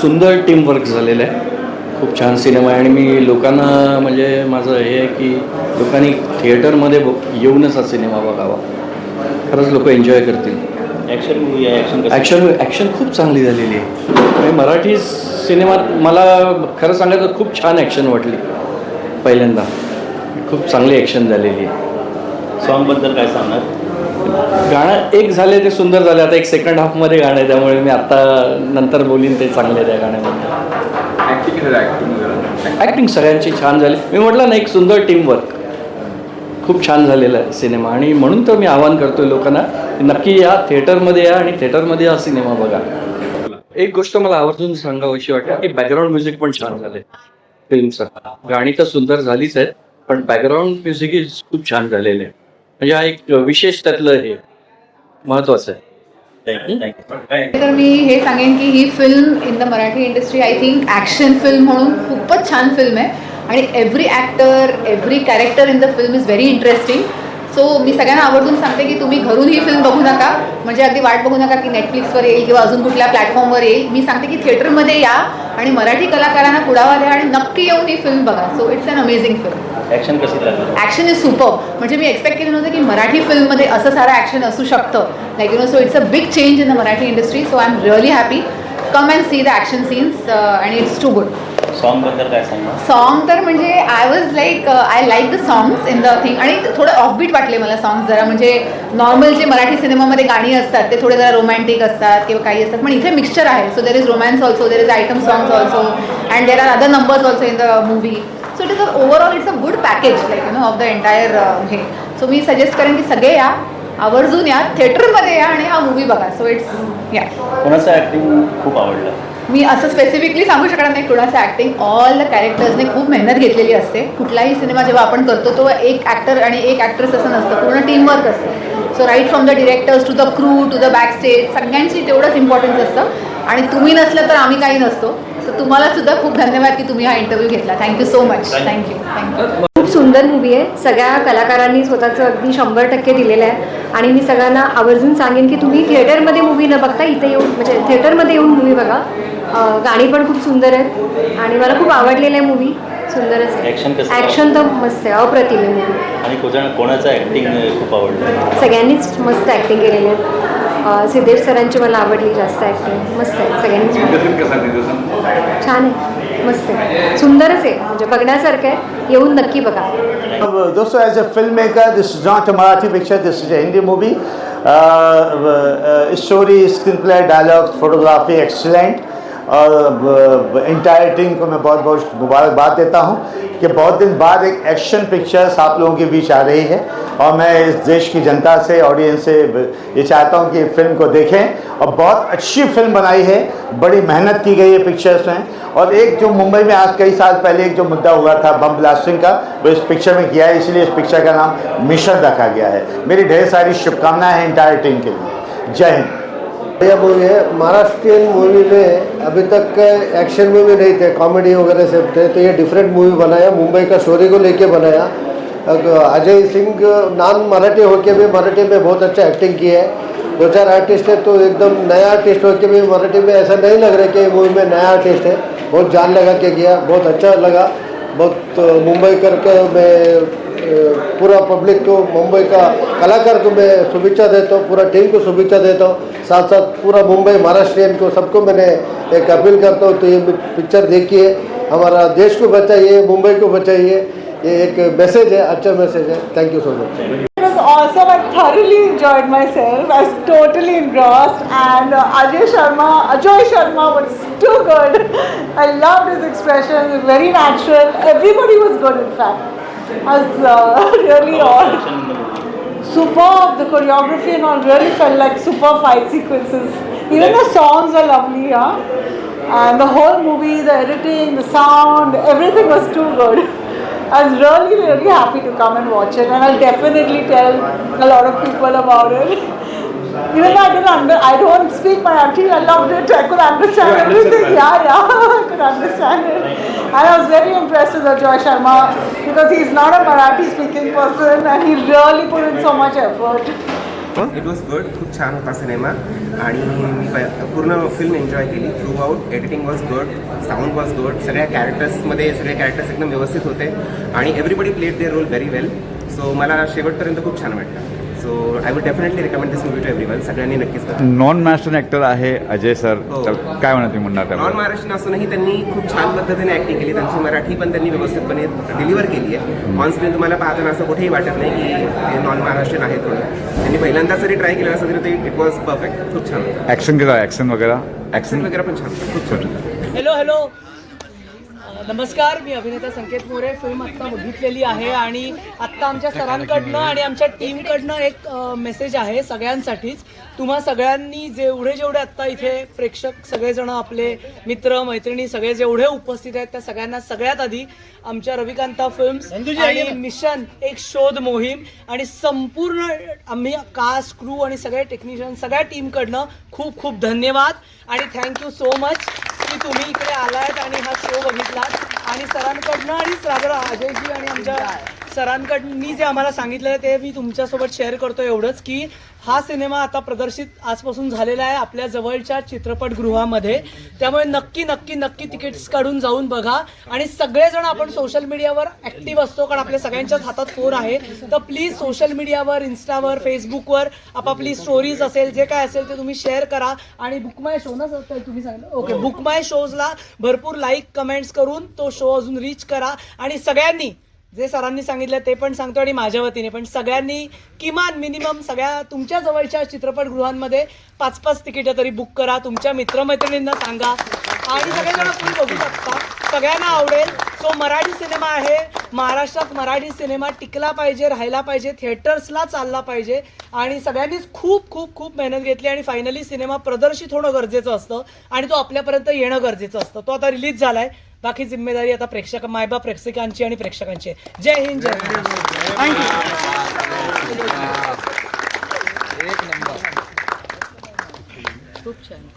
सुंदर team work झालेलं आहे. खूप छान सिनेमा आहे आणि मी लोकांना म्हणजे माझं हे आहे की लोकांनी थिएटरमध्ये येऊनच हा सिनेमा बघावा. खरंच लोक एन्जॉय करतील. ॲक्शन मूवी आहे. ॲक्शन खूप चांगली झालेली आहे आणि मराठी सिनेमात मला खरं सांगायचं खूप छान ॲक्शन वाटली. पहिल्यांदा खूप चांगली ॲक्शन झालेली आहे. सॉन्गबद्दल काय सांगणार? गाणं एक झाले ते सुंदर झाले. आता एक सेकंड हाफमध्ये गाणं आहे त्यामुळे मी आत्ता नंतर बोलीन ते चांगले त्या गाण्यामध्ये. ॲक्टिंग सगळ्यांची छान झाली. मी म्हटलं ना एक सुंदर टीमवर्क खूप छान झालेला आहे सिनेमा आणि म्हणून तर मी आवाहन करतोय लोकांना नक्की या थिएटरमध्ये या आणि थिएटरमध्ये हा सिनेमा बघा. एक गोष्ट मला आवर्जून सांगावीशी वाटतं की बॅकग्राऊंड म्युझिक पण छान झाले फिल्मचं. गाणी तर सुंदर झालीच आहेत पण बॅकग्राऊंड म्युझिक खूप छान झालेलं आहे. म्हणजे हा एक विशेष त्यातलं हे महत्वाचं आहे. तर मी हे सांगेन की ही film in the Marathi industry I think action film म्हणून खूपच छान फिल्म आहे आणि every actor every character in the film is very interesting. So मी सगळ्यांना आवर्जून सांगते की तुम्ही घरून ही फिल्म बघू नका. म्हणजे अगदी वाट बघू नका की नेटफ्लिक्सवर येईल किंवा अजून कुठल्या प्लॅटफॉर्मवर येईल. मी सांगते की थिएटरमध्ये या आणि मराठी कलाकारांना पुढावा द्या आणि नक्की येऊन ही फिल्म बघा. So it's an amazing film. Action कशी लागली? Action is super. म्हणजे मी एक्सपेक्ट केलं नव्हतं की मराठी फिल्ममध्ये असं सारं ॲक्शन असू शकतं. Like you know so it's a big change in the Marathi industry. So I am really happy. Come and see the action scenes आणि इट्स टू गुड. सॉन्गबद्दल काय सांगणार? सॉन्ग तर म्हणजे I was like I like the songs in the thing आणि थोडं offbeat वाटले मला songs जरा. म्हणजे नॉर्मल जे मराठी सिनेमामध्ये गाणी असतात ते थोडे जरा रोमॅन्टिक असतात किंवा काही असतात पण इथे मिक्सचर आहे. So there is romance also, there is item songs also and there are other numbers also in the movie. So it is overall it's a good package like you know of the entire हे. So मी suggest करेन की सगळे या, आवर्जून या, थिएटरमध्ये या आणि हा मूवी बघा. सो इट्स या. कोणाचं ॲक्टिंग खूप आवडलं? मी असं स्पेसिफिकली सांगू शकणार नाही कुणाचं ॲक्टिंग. ऑल द कॅरेक्टर्सने खूप मेहनत घेतलेली असते. कुठलाही सिनेमा जेव्हा आपण करतो तो एक ॲक्टर आणि एक ॲक्ट्रेस असं नसतं, पूर्ण टीमवर्क असतं. So right from the directors to the crew to the back stage सगळ्यांची तेवढंच इम्पॉर्टन्स असतं आणि तुम्ही नसलं तर आम्ही काही नसतो. सो तुम्हाला सुद्धा खूप धन्यवाद की तुम्ही हा इंटरव्ह्यू घेतला. Thank you so much. थँक्यू. खूप सुंदर मूवी आहे. सगळ्या कलाकारांनी स्वतःचं अगदी 100% दिलेलं आहे आणि मी सगळ्यांना आवर्जून सांगेन की तुम्ही थिएटरमध्ये मूवी न बघता इथे येऊन म्हणजे थिएटरमध्ये येऊन मूवी बघा. गाणी पण खूप सुंदर आहेत आणि मला खूप आवडलेलं आहे मूवी. सुंदरच आहे. ॲक्शन तर मस्त आहे, अप्रतिम आहे मूवी. आणि कोणाचं ॲक्टिंग खूप आवडलं? सगळ्यांनीच मस्त ॲक्टिंग केलेली आहे. सिद्धेश सरांची मला आवडली जास्त ॲक्टिंग. मस्त आहे सगळ्यांनीच. छान आहे, मस्त आहे, सुंदरच आहे, म्हणजे बघण्यासारखं आहे. येऊन नक्की बघा. दोस्तों, as a film maker this is not a Marathi picture, this is a Hindi movie. Story, screenplay, dialogue, photography excellent और इंटायर टीम को मैं बहुत बहुत मुबारकबाद देता हूँ कि बहुत दिन बाद एक एक्शन पिक्चर्स आप लोगों के बीच आ रही है और मैं इस देश की जनता से, ऑडियंस से ये चाहता हूँ कि फिल्म को देखें और बहुत अच्छी फिल्म बनाई है. बड़ी मेहनत की गई है पिक्चर्स में. और एक जो मुंबई में आज कई साल पहले एक जो मुद्दा हुआ था बम ब्लास्टिंग का, वो इस पिक्चर में किया है, इसलिए इस पिक्चर का नाम मिशन रखा गया है. मेरी ढेर सारी शुभकामनाएं हैं इंटायर टीम के लिए. जय हिंद. यह मूवी है महाराष्ट्रियन मूवी में अभी तक एक्शन मूवी नहीं थे, कॉमेडी वगैरह सब थे, तो ये डिफरेंट मूवी बनाया. मुंबई का स्टोरी को लेके बनाया. अजय सिंह नॉन मराठी होके भी मराठी में बहुत अच्छा एक्टिंग की है. 2-4 आर्टिस्ट है तो एकदम नया आर्टिस्ट होके भी मराठी में ऐसा नहीं लग रहा कि मूवी में नया आर्टिस्ट है. बहुत जान लगा के किया, बहुत अच्छा लगा. बहुत मुंबई करके मैं पूरा पब्लिक को, मुंबई का कलाकार को मैं शुभेच्छा देता हूँ, पूरा टीम को शुभेच्छा देता हूँ. साथ साथ पूरा मुंबई महाराष्ट्रियन को सबको मैंने एक अपील करता हूँ तो ये पिक्चर देखिए, हमारा देश को बचाइए, मुंबई को बचाइए. ये एक मैसेज है, अच्छा मैसेज है. Thank you so much. It was awesome. I thoroughly enjoyed myself. I was totally engrossed, and Ajoy Sharma was too good. I loved his expressions. Very natural. Everybody was good. In fact, I was really awed. Superb. The choreography and all really felt like super fight sequences. Even the songs are lovely, and the whole movie, the editing, the sound, everything was too good. I was really, really happy to come and watch it, and I'll definitely tell a lot of people about it. Even though I don't speak Marathi, I loved it. I could understand everything. Yeah, I could understand it. And I was very impressed with Ajoy Sharma because he's not a Marathi speaking person and he really put in so much effort. It was good, खूप छान होता cinema आणि मी पूर्ण film enjoy केली throughout. Editing was good, sound was good, सगळे characters एकदम व्यवस्थित होते आणि everybody played their role very well. So मला शेवटपर्यंत खूप छान वाटलं. So I would definitely recommend this movie to everyone. सगळ्यांनी नक्कीच बघा. नॉन महाराष्ट्रीयन ॲक्टर आहे अजय सर, हो. तर काय म्हणा तुम्ही म्हणणार नॉन त्याबद्दल? महाराष्ट्रीयन असूनही त्यांनी खूप छान पद्धतीने ॲक्टिंग केली. त्यांची मराठी पण त्यांनी व्यवस्थितपणे डिलिव्हर केली आहे. ऑन स्क्रीन तुम्हाला पाहताना असं कुठेही वाटत नाही की ते नॉन महाराष्ट्रीयन आहे थोडं. त्यांनी पहिल्यांदा जरी ट्राय केलं असं तरी ते इट वॉज परफेक्ट. खूप छान होतं. ॲक्शन केलं, ॲक्शन वगैरे ॲक्शन वगैरे पण छान होतं. खूप छान. हॅलो नमस्कार, मी अभिनेता संकेत मोरे. फिल्म आत्ता बघितलेली आहे आणि आत्ता आमच्या सरांकडनं आणि आमच्या टीमकडनं एक मेसेज आहे सगळ्यांसाठीच. तुम्हा सगळ्यांनी जेवढे आत्ता इथे प्रेक्षक सगळेजण, आपले मित्र मैत्रिणी सगळे जेवढे उपस्थित आहेत त्या सगळ्यांना सगळ्यात आधी आमच्या रविकांता फिल्म्स आणि मिशन एक शोध मोहीम आणि संपूर्ण आम्ही कास्ट, क्रू आणि सगळे टेक्निशियन सगळ्या टीमकडनं खूप खूप धन्यवाद आणि थँक्यू सो मच की तुम्ही इकडे आलायत आणि हा शो बघितलात. आणि सरांकडनं आणि अजयजी आणि आमच्या सरांकडनी जे आम्हाला सांगितलं आहे ते मी तुमच्यासोबत शेअर करतो एवढंच की हा सिनेमा आता प्रदर्शित आजपासून झालेला आहे आपल्या जवळच्या चित्रपटगृहामध्ये. त्यामुळे नक्की नक्की नक्की तिकीट्स काढून जाऊन बघा. आणि सगळेजण आपण सोशल मीडियावर ॲक्टिव्ह असतो कारण आपल्या सगळ्यांच्याच हातात फोन आहे. तर प्लीज सोशल मीडियावर, इन्स्टावर, फेसबुकवर आपापली स्टोरीज असेल, जे काय असेल ते तुम्ही शेअर करा. आणि बुक माय शो ना सर तुम्ही सांगितलं, ओके, बुक माय शोजला भरपूर लाईक कमेंट्स करून तो शो अजून रीच करा. आणि सगळ्यांनी जे सरांनी सांगितलं ते पण सांगतो आणि माझ्या वतीने पण सगळ्यांनी किमान मिनिमम सगळ्या तुमच्या जवळच्या चित्रपटगृहांमध्ये 5-5 तिकीटं तरी बुक करा. तुमच्या मित्रमैत्रिणींना सांगा आणि सगळेजण तुम्ही बघू शकता, सगळ्यांना आवडेल. सो मराठी सिनेमा आहे, महाराष्ट्रात मराठी सिनेमा टिकला पाहिजे, राहायला पाहिजे, थिएटर्सला चालला पाहिजे आणि सगळ्यांनीच खूप खूप खूप मेहनत घेतली आणि फायनली सिनेमा प्रदर्शित होणं गरजेचं असतं आणि तो आपल्यापर्यंत येणं गरजेचं असतं. तो आता रिलीज झालाय, बाकी जिम्मेदारी आता मायबाप प्रेक्षकांची आणि प्रेक्षकांची आहे. जय हिंद, जय महाराष्ट्र. थँक्यू. खूप छान.